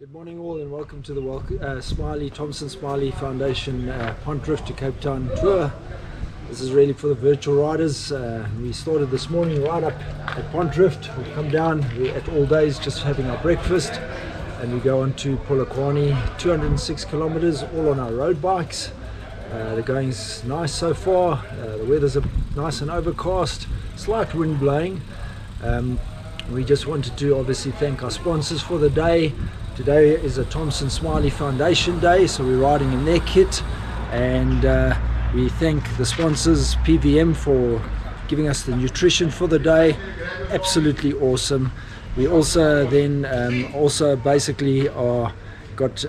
Good morning all and welcome to the Thompson Smiley Foundation Pont Drift to Cape Town tour. This is really for the virtual riders. We started this morning right up at Pont Drift. We come down, we're at all days just having our breakfast, and we go on to Polokwane, 206 kilometers, all on our road bikes. The going's nice so far. The weather's nice and overcast, slight wind blowing. We just wanted to obviously thank our sponsors for the day. Today is a Thompson Smiley Foundation Day, so we're riding in their kit, and we thank the sponsors, PVM, for giving us the nutrition for the day. Absolutely awesome. We also then basically got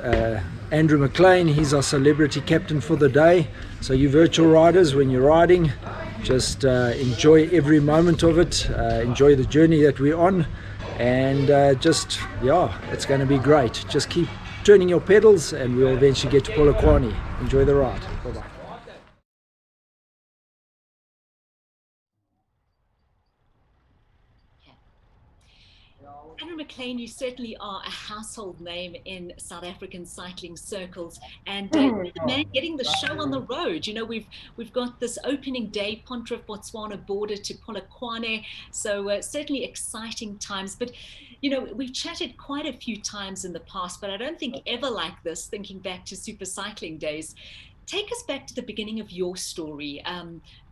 Andrew McLean. He's our celebrity captain for the day. So you virtual riders, when you're riding, just enjoy every moment of it, enjoy the journey that we're on, and it's going to be great. Just keep turning your pedals and we'll eventually get to Polokwane. Enjoy the ride. Bye-bye. Andrew McLean, you certainly are a household name in South African cycling circles, and you're the man getting the show on the road. You know, we've got this opening day, Pont Drift, Botswana border to Polokwane, so certainly exciting times. But you know, we've chatted quite a few times in the past, but I don't think ever like this, thinking back to super cycling days. Take us back to the beginning of your story,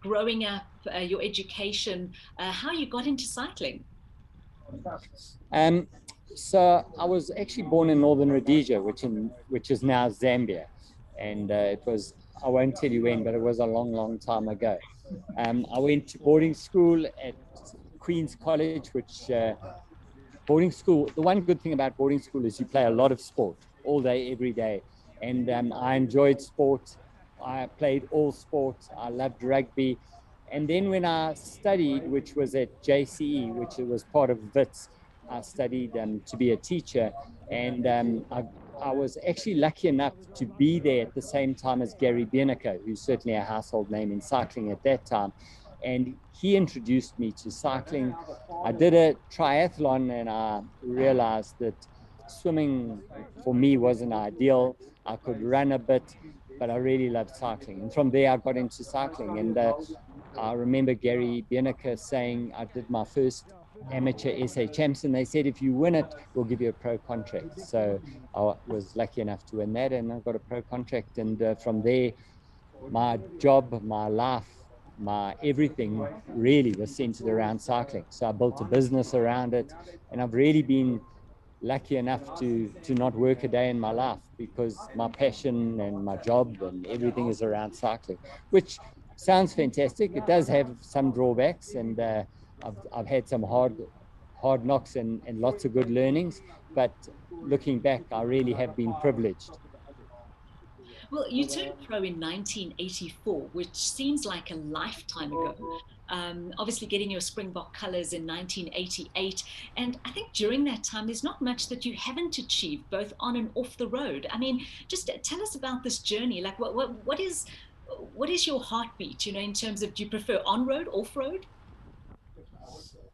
growing up, your education, how you got into cycling. So I was actually born in Northern Rhodesia, which is now Zambia, and I won't tell you when, but it was a long time ago. I went to boarding school at Queen's College, the one good thing about boarding school is you play a lot of sport all day, every day, and I enjoyed sport. I played all sports. I loved rugby. And then when I studied, which was at JCE, which was part of WITS, I studied to be a teacher. And I was actually lucky enough to be there at the same time as Gary Biernike, who's certainly a household name in cycling at that time. And he introduced me to cycling. I did a triathlon and I realized that swimming for me wasn't ideal. I could run a bit, but I really loved cycling. And from there, I got into cycling. And I remember Gary Biernike saying, I did my first amateur SA champs, and they said, if you win it, we'll give you a pro contract. So I was lucky enough to win that, and I got a pro contract. And from there, my job, my life, my everything really was centered around cycling. So I built a business around it, and I've really been lucky enough to not work a day in my life, because my passion and my job and everything is around cycling, which sounds fantastic. It does have some drawbacks, and I've had some hard knocks and lots of good learnings, but looking back, I really have been privileged. Well, you turned pro in 1984, which seems like a lifetime ago. Obviously getting your Springbok colours in 1988. And I think during that time, there's not much that you haven't achieved, both on and off the road. I mean, just tell us about this journey. Like, what is your heartbeat, you know, in terms of, do you prefer on-road, off-road?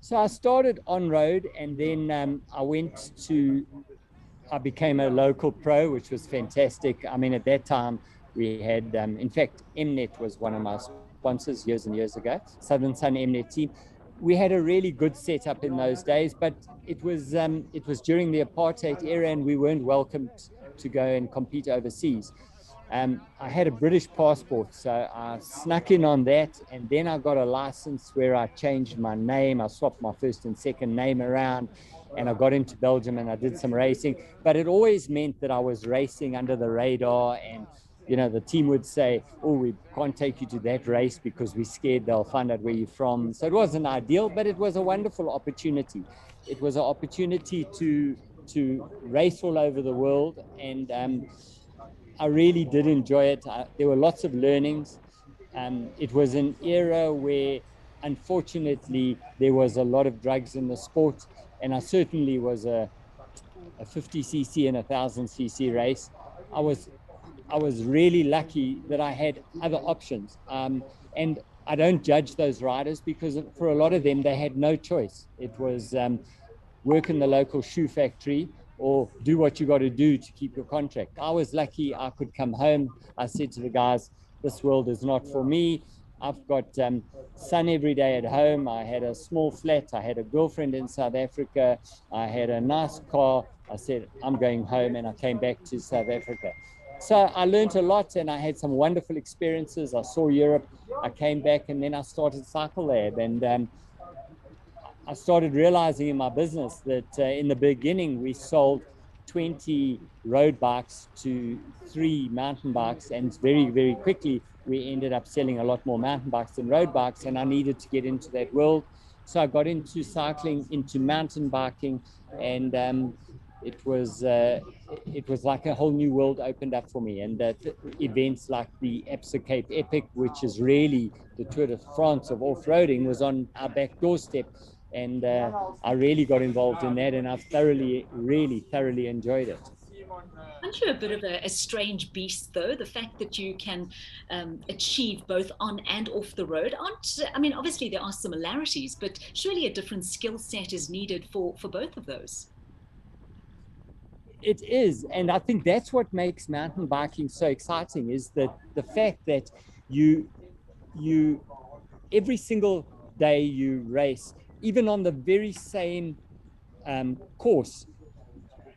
So I started on-road, and then I became a local pro, which was fantastic. I mean, at that time, we had, in fact, Mnet was one of my sponsors years and years ago, Southern Sun Mnet team. We had a really good setup in those days, but it was during the apartheid era, and we weren't welcomed to go and compete overseas. I had a British passport, so I snuck in on that, and then I got a license where I changed my name. I swapped my first and second name around, and I got into Belgium and I did some racing. But it always meant that I was racing under the radar, and you know, the team would say, oh, we can't take you to that race because we're scared they'll find out where you're from. So it wasn't ideal, but it was a wonderful opportunity. It was an opportunity to race all over the world, and I really did enjoy it. There were lots of learnings. It was an era where, unfortunately, there was a lot of drugs in the sport, and I certainly was a 50cc and a 1000cc race. I was really lucky that I had other options. And I don't judge those riders, because for a lot of them, they had no choice. It was work in the local shoe factory, or do what you got to do to keep your contract. I was lucky I could come home. I said to the guys, this world is not for me. I've got sun every day at home. I had a small flat. I had a girlfriend in South Africa. I had a nice car. I said, I'm going home, and I came back to South Africa. So I learned a lot, and I had some wonderful experiences. I saw Europe. I came back, and then I started Cycle Lab, and I started realizing in my business that in the beginning we sold 20 road bikes to 3 mountain bikes, and very, very quickly we ended up selling a lot more mountain bikes than road bikes, and I needed to get into that world. So I got into cycling, into mountain biking, and it was like a whole new world opened up for me. And events like the Absa Cape Epic, which is really the Tour de France of off-roading, was on our back doorstep. And I really got involved in that, and I've really thoroughly enjoyed it. Aren't you a bit of a strange beast, though? The fact that you can achieve both on and off the road I mean, obviously there are similarities, but surely a different skill set is needed for both of those. It is, and I think that's what makes mountain biking so exciting, is that the fact that you every single day you race, even on the very same course,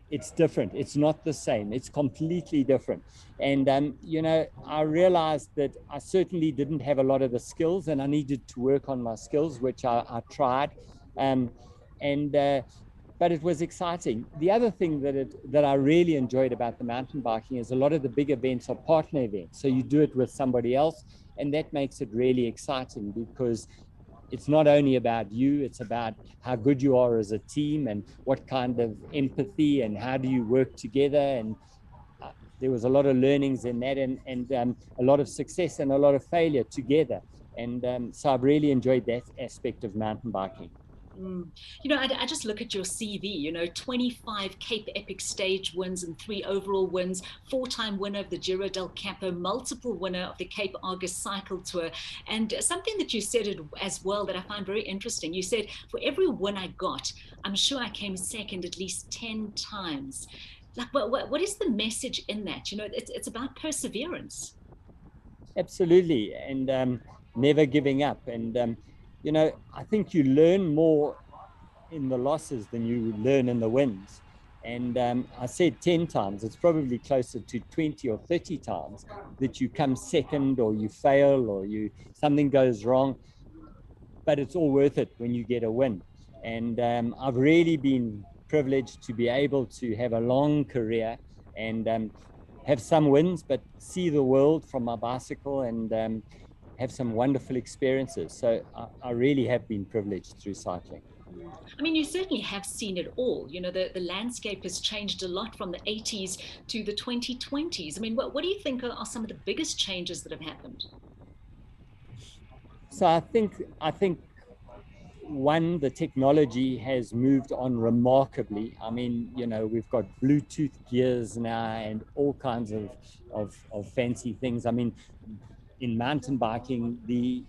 it's different. It's not the same. It's completely different. And, you know, I realized that I certainly didn't have a lot of the skills, and I needed to work on my skills, which I tried. But it was exciting. The other thing that I really enjoyed about the mountain biking is a lot of the big events are partner events. So you do it with somebody else, and that makes it really exciting, because it's not only about you, it's about how good you are as a team and what kind of empathy and how do you work together. And there was a lot of learnings in that, and a lot of success and a lot of failure together. And so I've really enjoyed that aspect of mountain biking. Mm. You know, I just look at your CV, you know, 25 Cape Epic stage wins and 3 overall wins, 4-time winner of the Giro del Capo, multiple winner of the Cape Argus Cycle Tour. And something that you said as well that I find very interesting, you said, for every win I got, I'm sure I came second at least 10 times. Like, what is the message in that? You know, it's about perseverance. Absolutely, and never giving up. And you know, I think you learn more in the losses than you learn in the wins. And I said 10 times, it's probably closer to 20 or 30 times that you come second, or you fail, or something goes wrong. But it's all worth it when you get a win. And I've really been privileged to be able to have a long career and have some wins, but see the world from my bicycle and have some wonderful experiences. So I really have been privileged through cycling. I mean, you certainly have seen it all. You know, the landscape has changed a lot from the 80s to the 2020s. I mean, what do you think are some of the biggest changes that have happened? So I think one, the technology has moved on remarkably. I mean, you know, we've got Bluetooth gears now and all kinds of fancy things. I mean, in mountain biking, we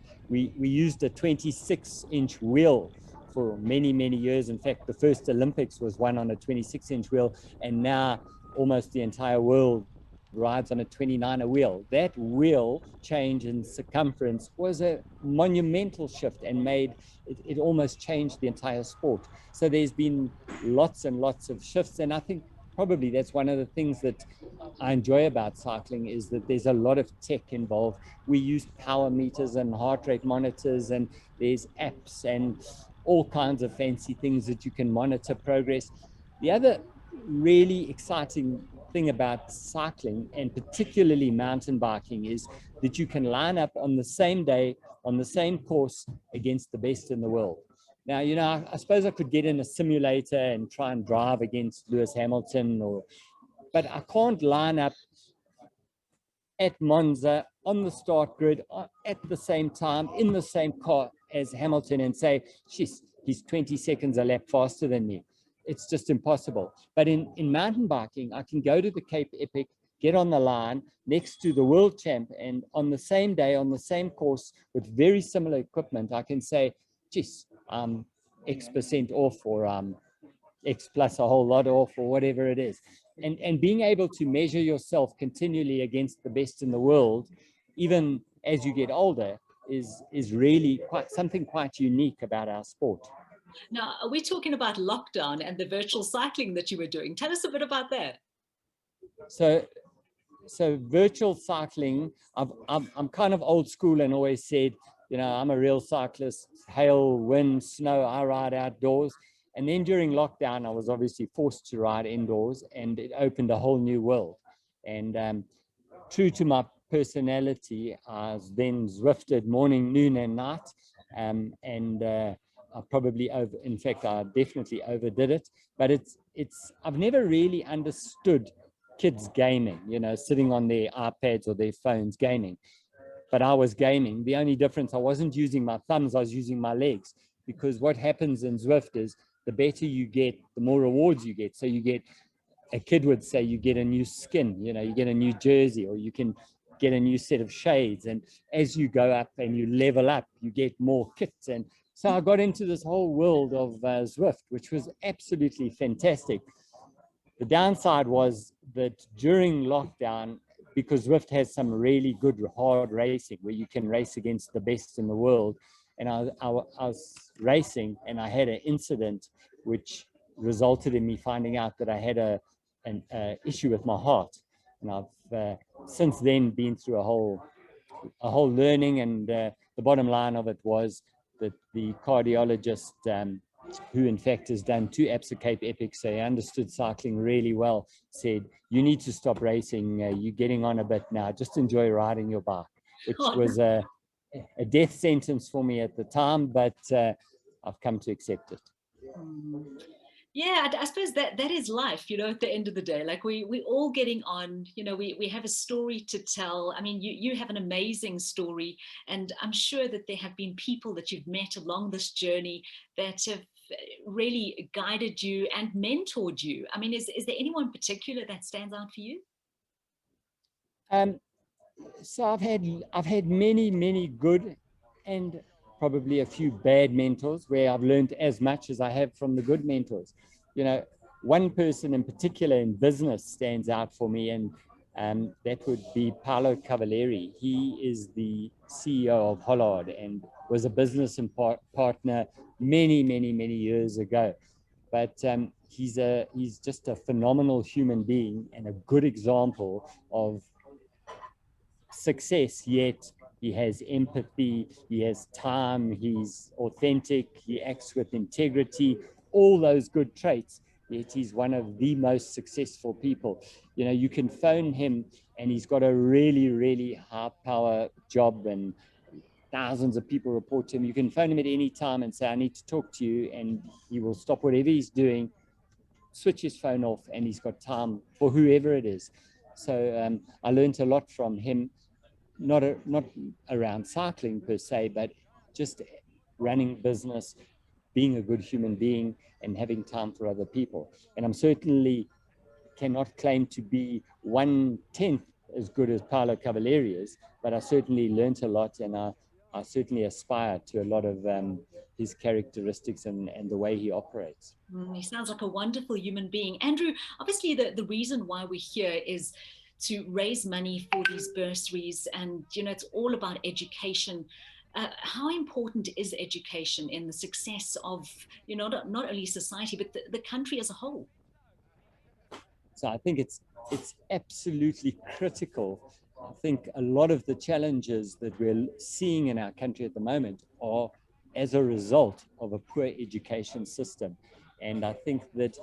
used a 26-inch wheel for many years. In fact, the first Olympics was won on a 26-inch wheel, and now almost the entire world rides on a 29er wheel. That wheel change in circumference was a monumental shift and made it almost changed the entire sport. So there's been lots and lots of shifts, and I think probably that's one of the things that I enjoy about cycling, is that there's a lot of tech involved. We use power meters and heart rate monitors, and there's apps and all kinds of fancy things that you can monitor progress. The other really exciting thing about cycling, and particularly mountain biking, is that you can line up on the same day, on the same course, against the best in the world. Now, you know, I suppose I could get in a simulator and try and drive against Lewis Hamilton, but I can't line up at Monza on the start grid at the same time in the same car as Hamilton and say, she's, he's 20 seconds a lap faster than me. It's just impossible. But in mountain biking, I can go to the Cape Epic, get on the line next to the world champ, and on the same day, on the same course, with very similar equipment, I can say, geez, I'm X% off, or X plus a whole lot off, or whatever it is. And being able to measure yourself continually against the best in the world, even as you get older, is really something quite unique about our sport. Now, are we talking about lockdown and the virtual cycling that you were doing? Tell us a bit about that. So virtual cycling, I'm kind of old school and always said, you know, I'm a real cyclist. Hail, wind, snow, I ride outdoors. And then during lockdown, I was obviously forced to ride indoors, and it opened a whole new world. And true to my personality, I then Zwifted morning, noon, and night. I probably in fact, I definitely overdid it. But I've never really understood kids gaming, you know, sitting on their iPads or their phones gaming. But I was gaming. The only difference, I wasn't using my thumbs, I was using my legs. Because what happens in Zwift is the better you get, the more rewards you get. So you get, a kid would say, you get a new skin, you know, you get a new jersey, or you can get a new set of shades. And as you go up and you level up, you get more kits. And so I got into this whole world of Zwift, which was absolutely fantastic. The downside was that during lockdown, because Zwift has some really good hard racing where you can race against the best in the world, and I was racing and I had an incident which resulted in me finding out that I had an issue with my heart. And I've since then been through a whole learning, and the bottom line of it was that the cardiologist, who in fact has done 2 Absa Cape Epics, so he understood cycling really well, said, you need to stop racing, you're getting on a bit now, just enjoy riding your bike, which was a death sentence for me at the time, but I've come to accept it. Yeah, I suppose that is life, you know, at the end of the day. Like we all getting on, you know, we have a story to tell. I mean, you have an amazing story, and I'm sure that there have been people that you've met along this journey that have really guided you and mentored you. I mean, is there anyone particular that stands out for you? So I've had many good and probably a few bad mentors, where I've learned as much as I have from the good mentors. You know, one person in particular in business stands out for me, and that would be Paolo Cavalieri. He is the CEO of Hollard and was a business and partner many years ago. But he's just a phenomenal human being and a good example of success, yet he has empathy, he has time, he's authentic, he acts with integrity, all those good traits, yet he's one of the most successful people. You know, you can phone him and he's got a really high power job and thousands of people report to him. You can phone him at any time and say, I need to talk to you, and he will stop whatever he's doing, switch his phone off, and he's got time for whoever it is. So I learned a lot from him, not around cycling per se, but just running business, being a good human being, and having time for other people. And I'm certainly cannot claim to be 1/10 as good as Paolo Cavalieri is, but I certainly learned a lot, and I certainly aspire to a lot of his characteristics and the way he operates. He sounds like a wonderful human being. Andrew, obviously the reason why we're here is to raise money for these bursaries, and you know, it's all about education. How important is education in the success of, you know, not only society but the country as a whole? So I think it's absolutely critical. I think a lot of the challenges that we're seeing in our country at the moment are as a result of a poor education system. And I think that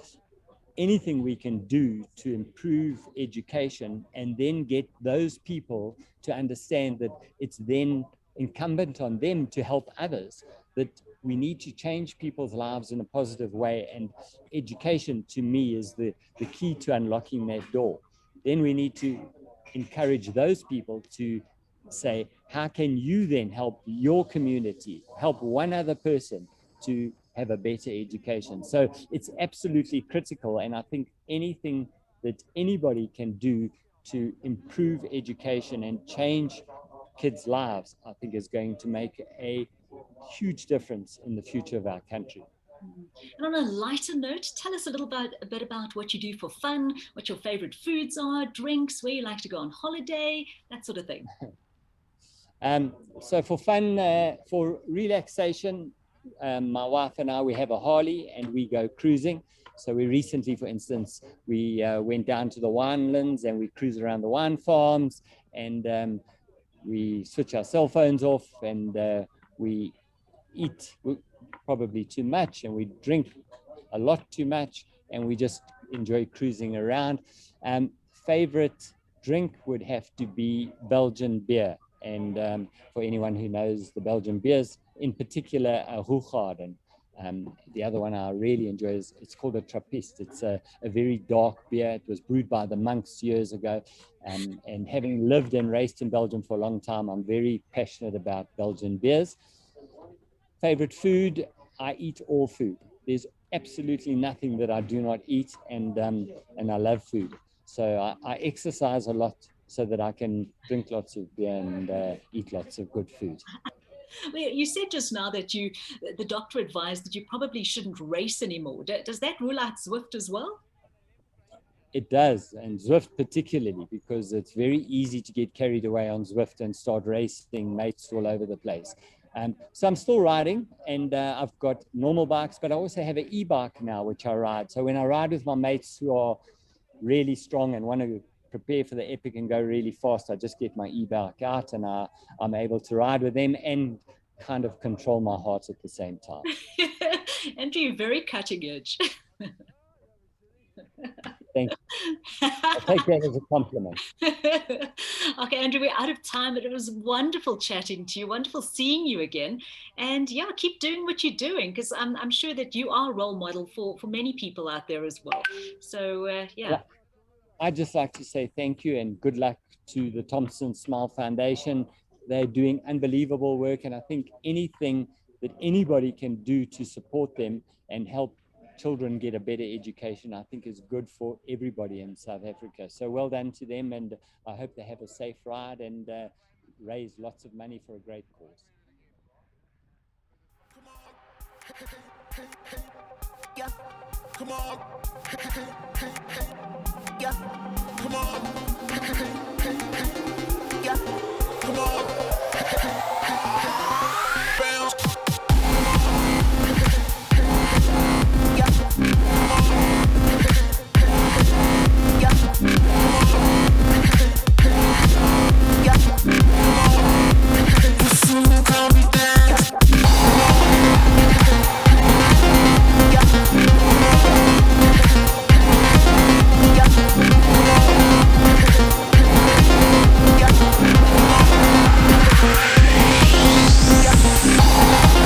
anything we can do to improve education and then get those people to understand that it's then incumbent on them to help others, that we need to change people's lives in a positive way. And education, to me, is the key to unlocking that door. Then we need to encourage those people to say, how can you then help your community, help one other person to have a better education? So it's absolutely critical. And I think anything that anybody can do to improve education and change kids' lives, I think is going to make a huge difference in the future of our country. And on a lighter note, tell us a bit about what you do for fun, what your favorite foods are, drinks, where you like to go on holiday, that sort of thing. So for fun, for relaxation, my wife and I, we have a Harley and we go cruising. So we recently, for instance, we went down to the winelands and we cruised around the wine farms, and we switch our cell phones off, and we eat probably too much, and we drink a lot too much, and we just enjoy cruising around. Favorite drink would have to be Belgian beer. And for anyone who knows the Belgian beers, in particular, Kruger. The other one I really enjoy is, it's called a Trappist. It's a very dark beer. It was brewed by the monks years ago. And having lived and raced in Belgium for a long time, I'm very passionate about Belgian beers. Favorite food, I eat all food. There's absolutely nothing that I do not eat, and I love food. So I exercise a lot so that I can drink lots of beer and eat lots of good food. Well, you said just now that the doctor advised that you probably shouldn't race anymore. Does that rule out Zwift as well? It does, and Zwift particularly, because it's very easy to get carried away on Zwift and start racing mates all over the place. So I'm still riding, and I've got normal bikes, but I also have an e-bike now, which I ride. So when I ride with my mates who are really strong and want to prepare for the epic and go really fast, I just get my e-bike out, and I'm able to ride with them and kind of control my heart at the same time. Andrew, you're very cutting edge. Thank you. I'll take that as a compliment. Okay, Andrew, we're out of time, but it was wonderful chatting to you, wonderful seeing you again. And yeah, keep doing what you're doing, because I'm sure that you are a role model for many people out there as well. So yeah. I'd just like to say thank you and good luck to the Thompson Smile Foundation. They're doing unbelievable work, and I think anything that anybody can do to support them and help children get a better education, I think is good for everybody in South Africa. So well done to them, and I hope they have a safe ride and raise lots of money for a great cause. Yeah, come on. Yeah, come on. Yeah, come on. Bounce. Yeah, come on. Yeah, come on. Yeah, come on. You soon call me dance. Yeah.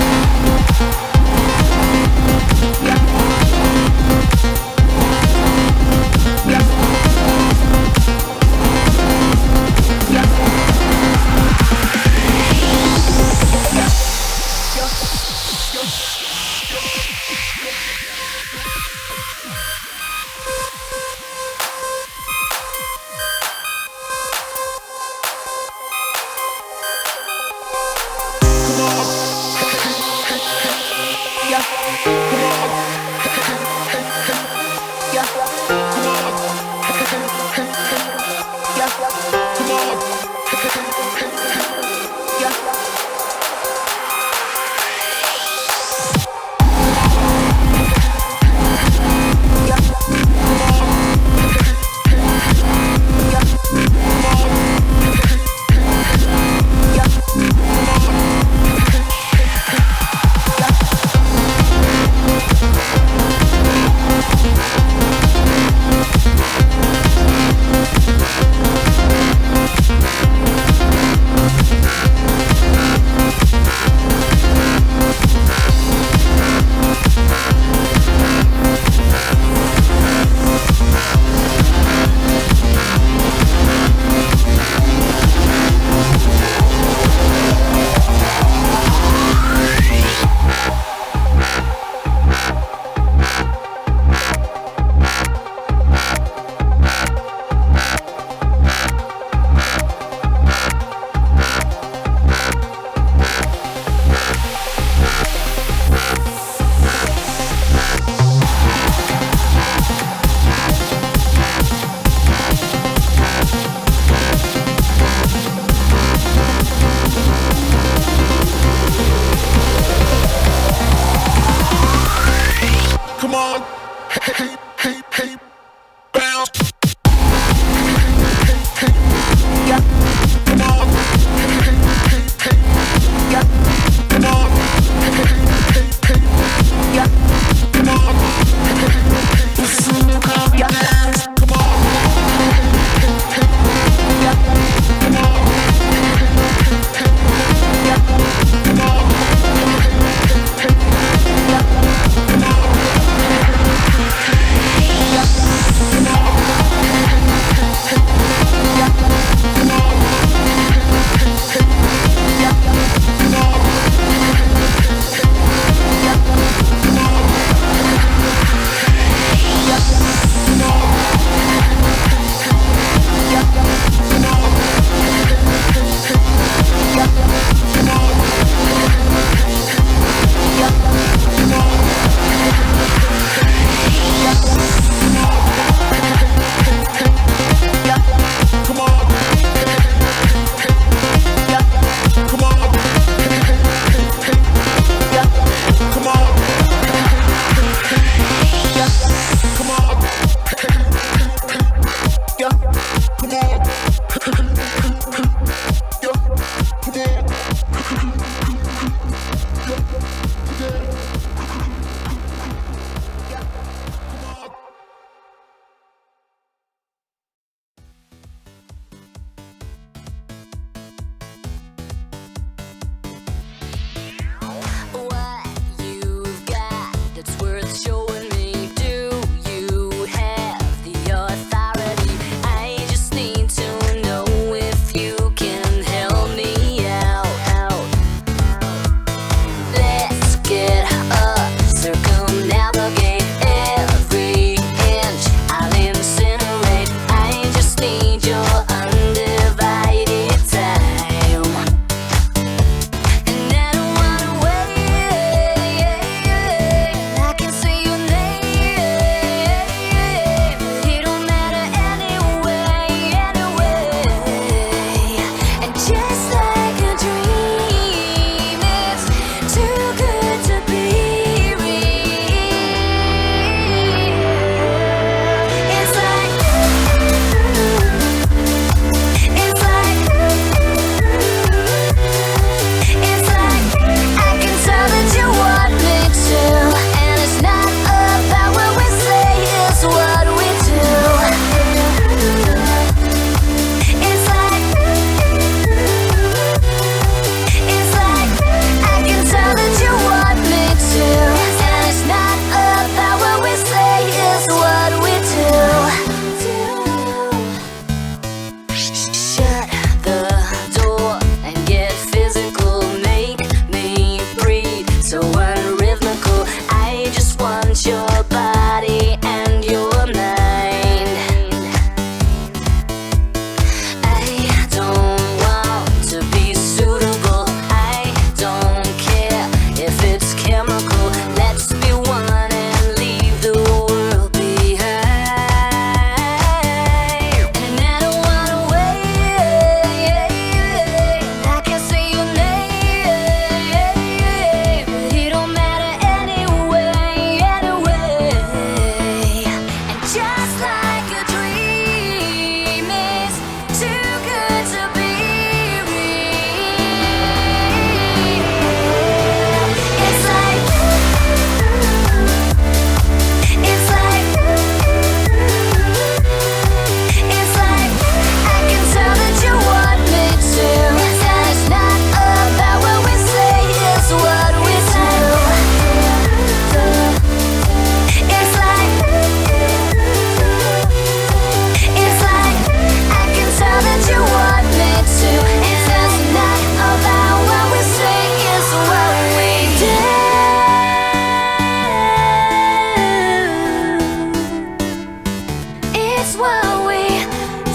It's what we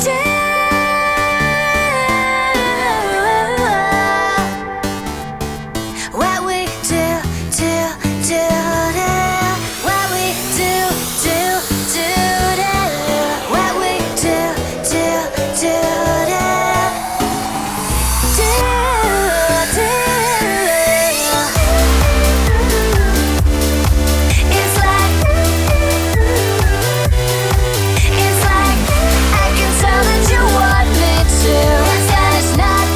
do. What we do, do, do, do. What we do, do, do, do. What we do, do, do, do. Do, do. It's like I can tell that you want me to. And it's not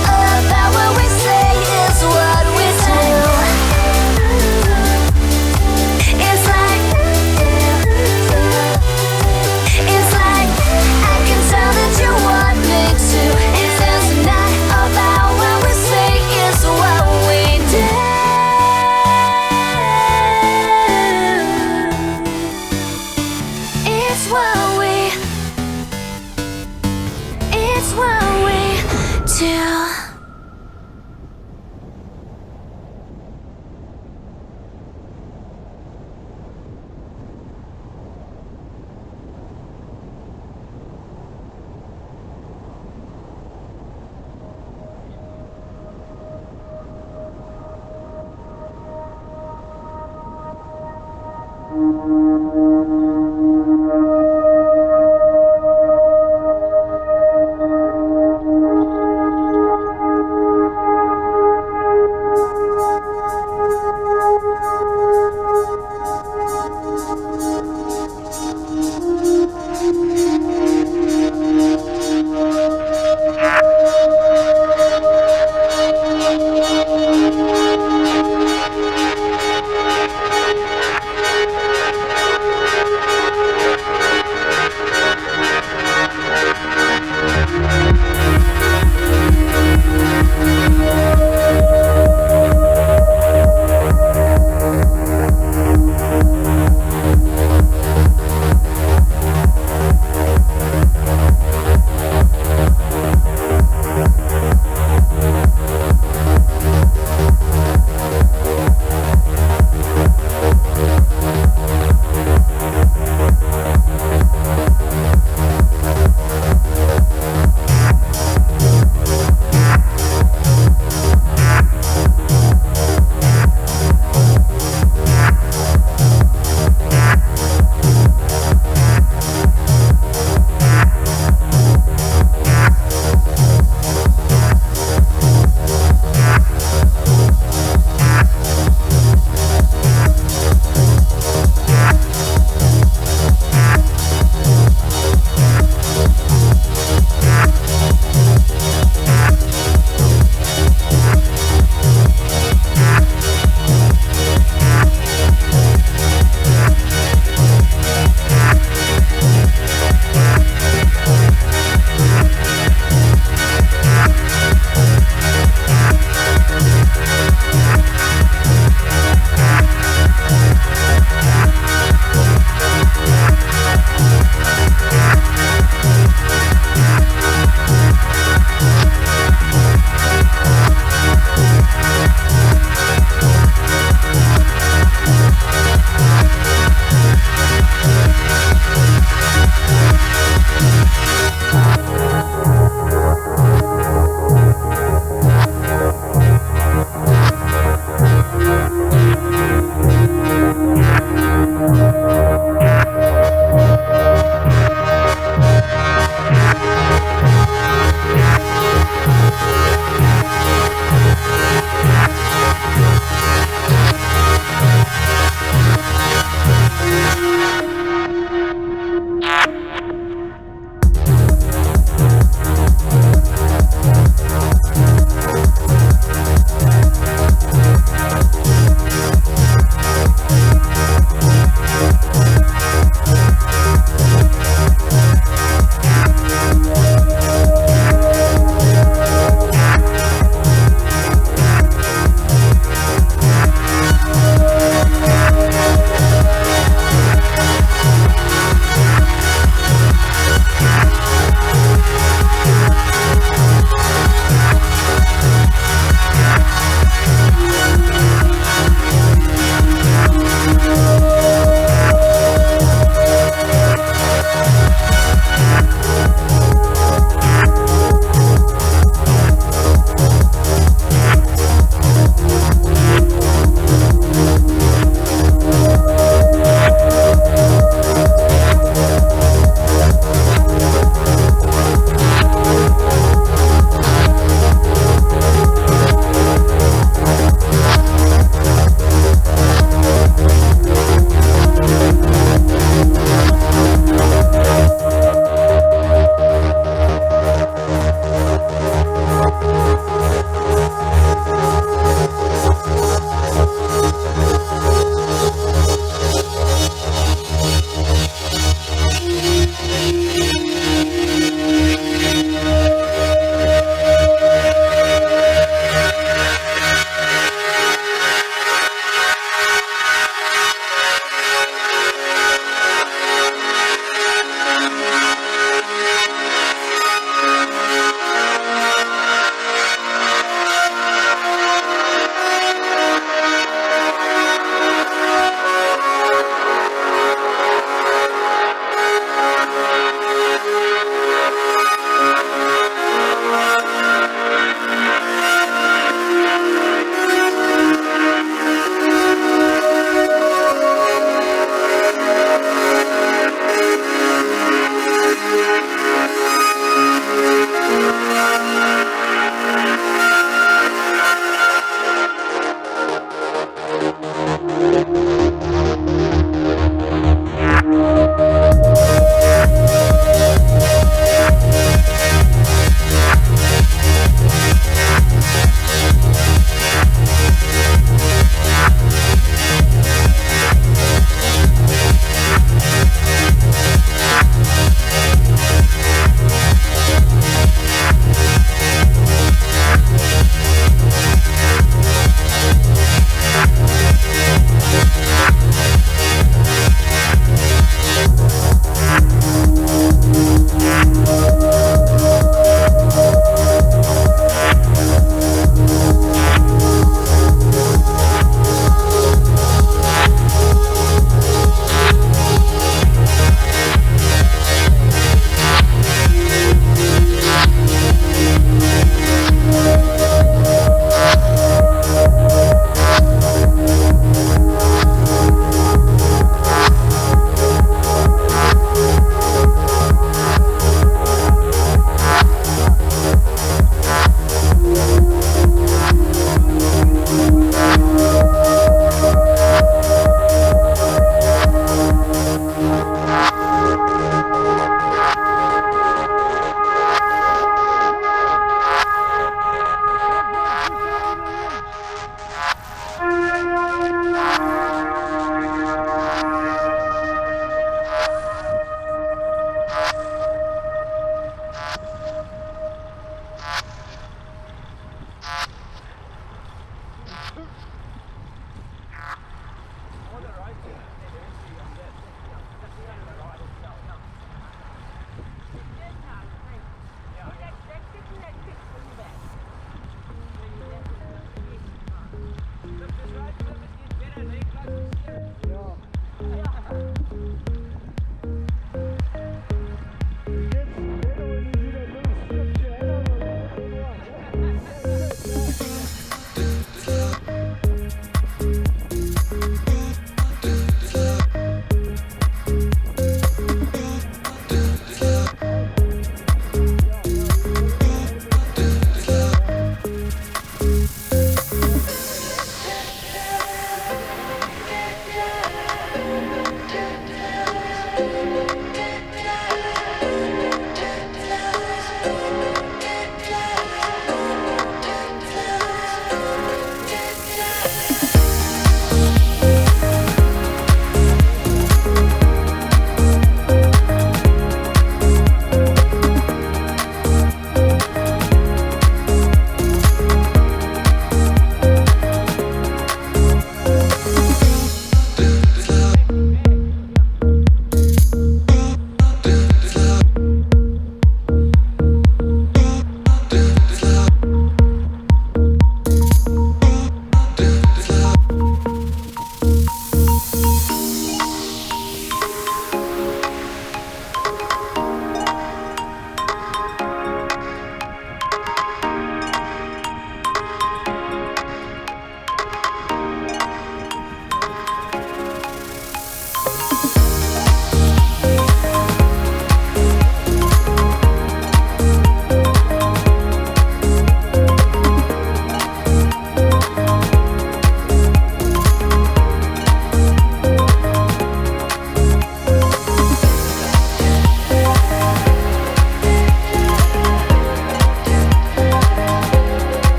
about what we say, it's what we do. It's like I can tell that you want me to. And it's not about what we say, it's what we do. It's what we do.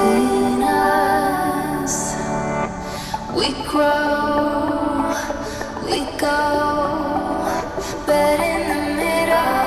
between us. We grow, we go, but in the middle.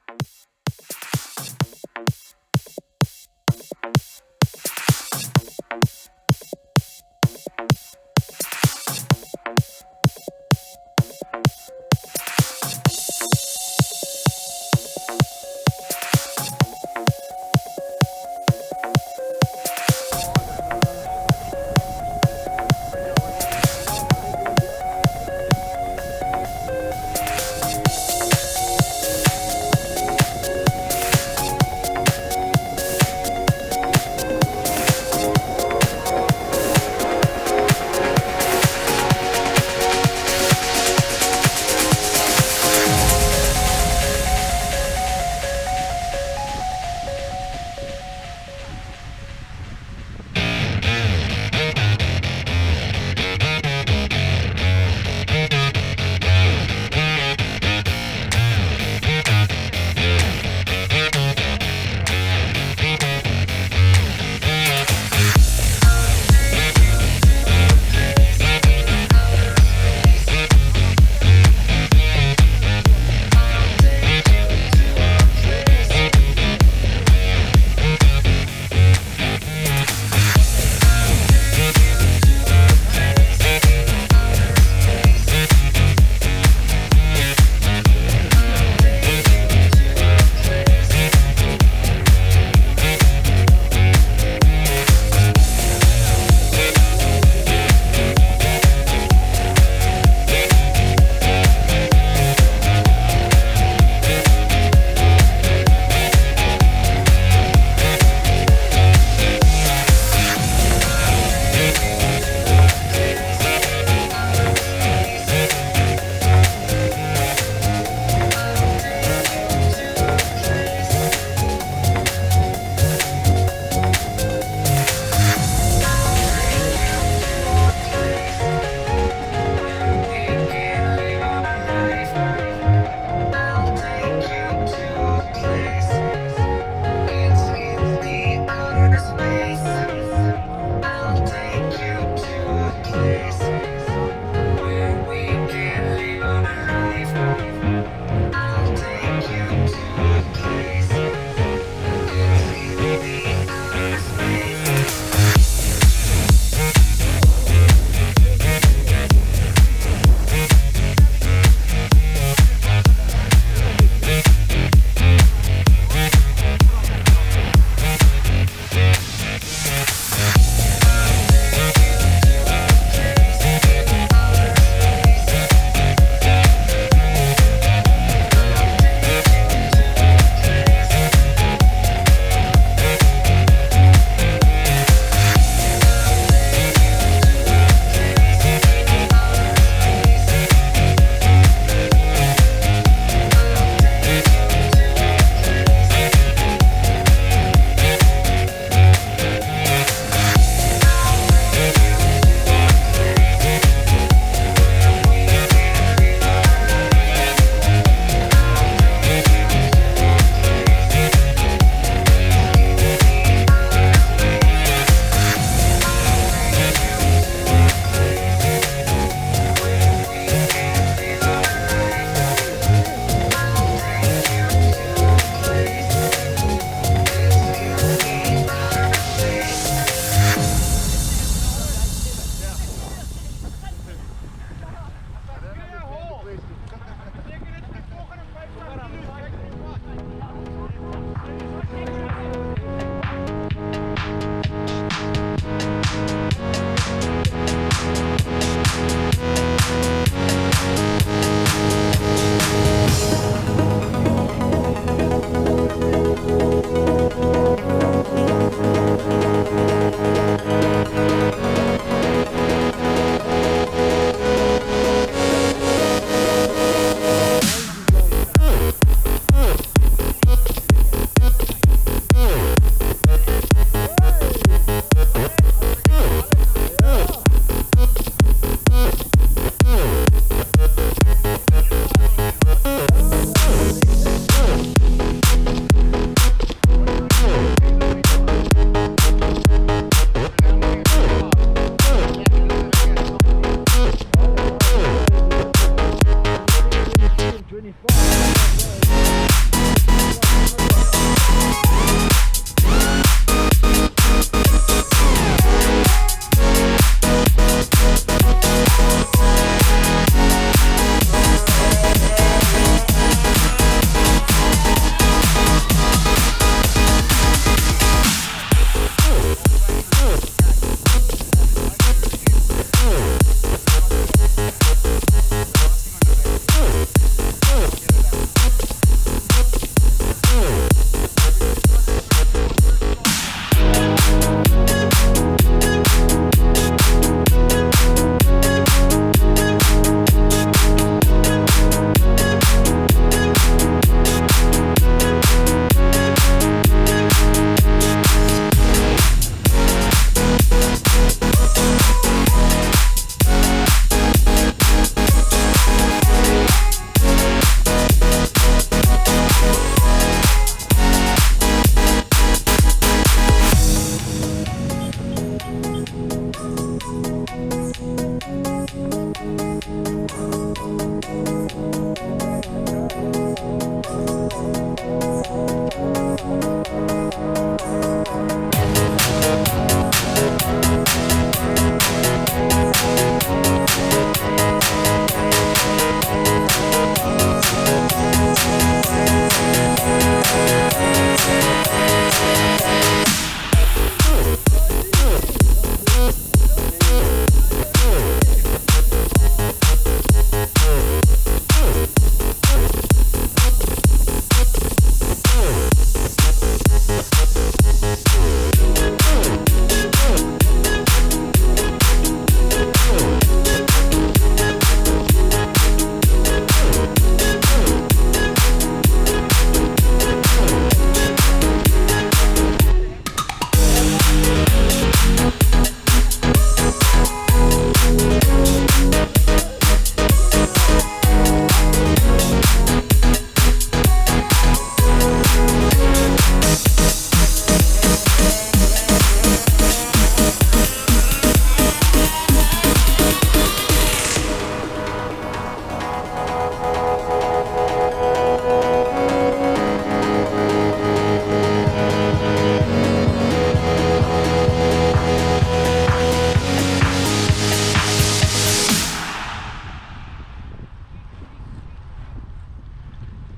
25.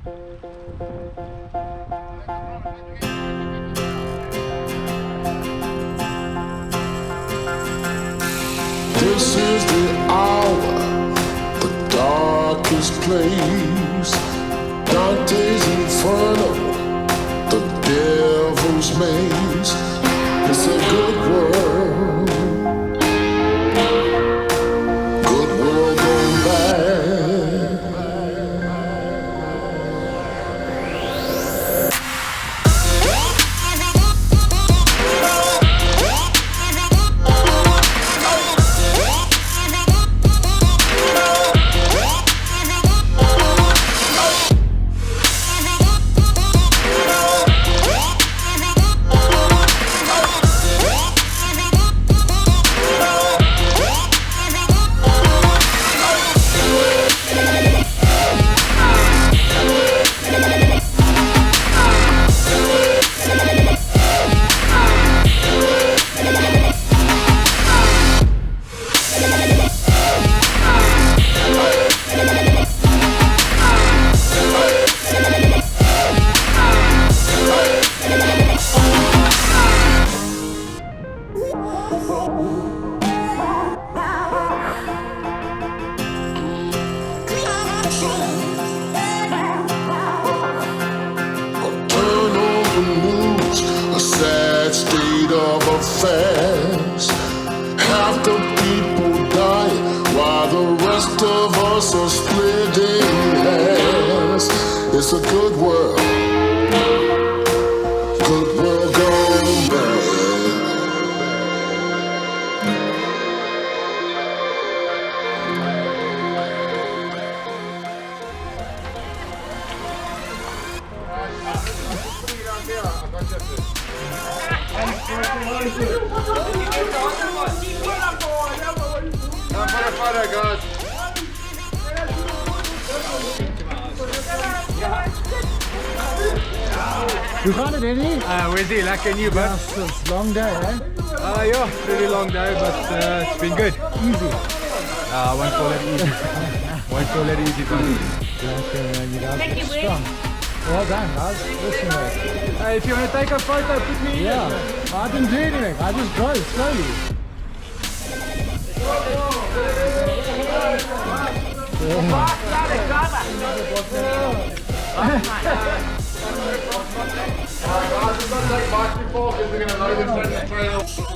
This is the hour, the darkest place. Dante's Inferno, the devil's maze. It's a good world, good world gone bad. Turn on the news, a sad state of affairs. Half the people dying while the rest of us are splitting hairs. It's a good world gone bad. Hoe gaat het, Eddie? Wednesday, lekker nieuw, bud. Yes, it's a long day, eh? Yeah, really long day, but it's been good. Easy. I won't call it easy. Won't call it easy, but Okay, man, you guys Thank you, are Wes. strong. Well done, guys. Listen, mate. hey, if you want to take a photo, put me in. Yeah, I didn't do anything. I just drove slowly. Guys, we've got to take Mike before because we're going to load this on the trail.